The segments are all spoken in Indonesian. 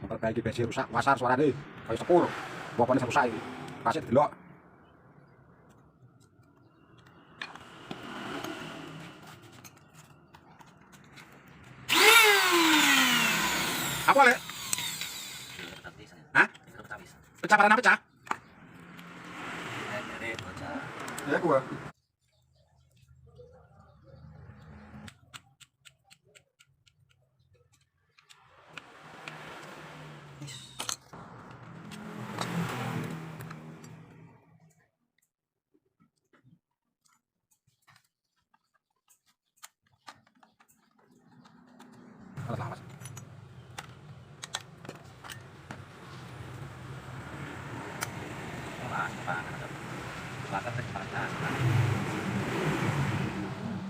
Memperbaiki besi rusak, wasar suarane kaya sepur. Bapakne rusak iki. Kasih delok. Apa le? Hah? Pecah parah pecah? Ya gua. Selamat.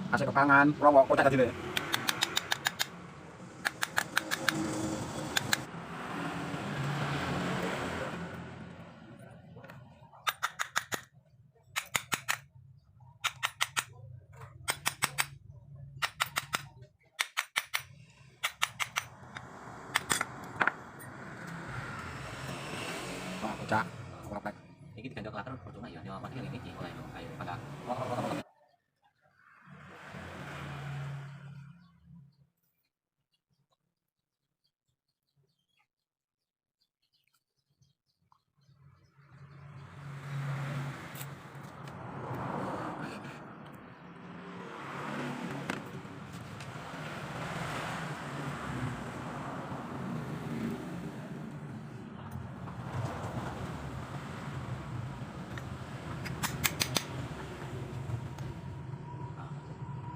Asik kepangan, rawok kocak tadi deh. Kocak, apa? Ini digandok latar percuma ya, dia apa yang ini oleh kayu pada.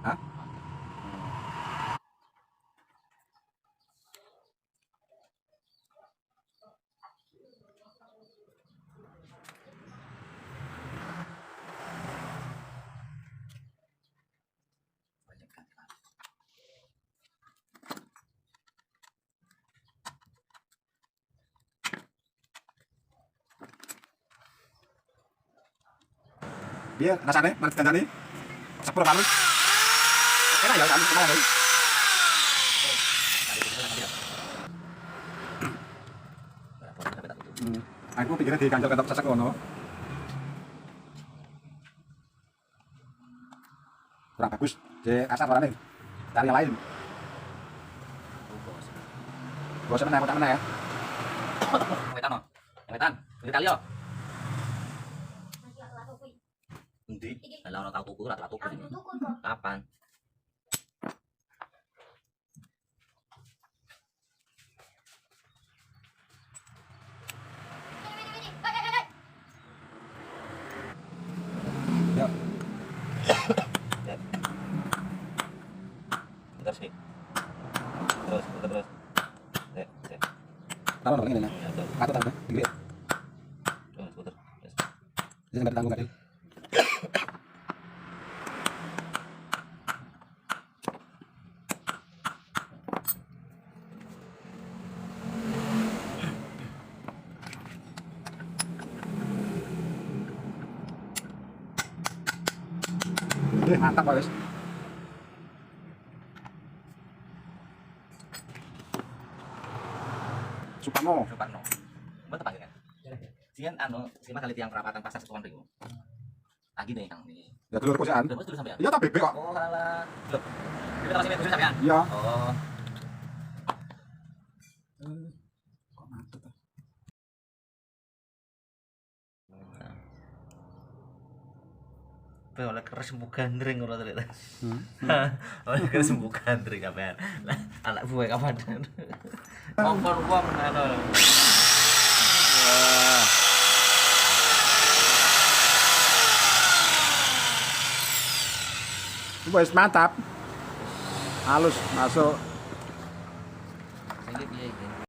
Hah? Biar rasanya mana dandani sepuluh kali enak ya kami kemana nih aku pikirnya di kantor sesek ngono kurang bagus di kasar warnanya cari yang lain bosnya mana kocak mana ya Wetan no, wetan, beli tali yo. Endi? Lah ora tau tuku, ora tau tuku. Kapan? ya Terus nih. Terus. taruh dong ini nah atau taruh gede Terus puter. jadi nggak ditanggung nggak mantap guys. Suparno. Betul Pak ya. Sian anu, si Mas kali tiang perapatan pasar setuan ribu. Lagi nih yang ini. Ya telur kosan. Terus sampean. Iya tak bebek kok. Oh alah. Loh. Kita kasih metu sampean. Iya. Oh. Kok mantap. Pe oleh keres sembuh gandring ora ternyata. Oleh keres sembuh gandring sampean. Lah anak buah kapan? Kompor gua menano. Wah. Wes mantap. Halus masuk. Sing piye iki?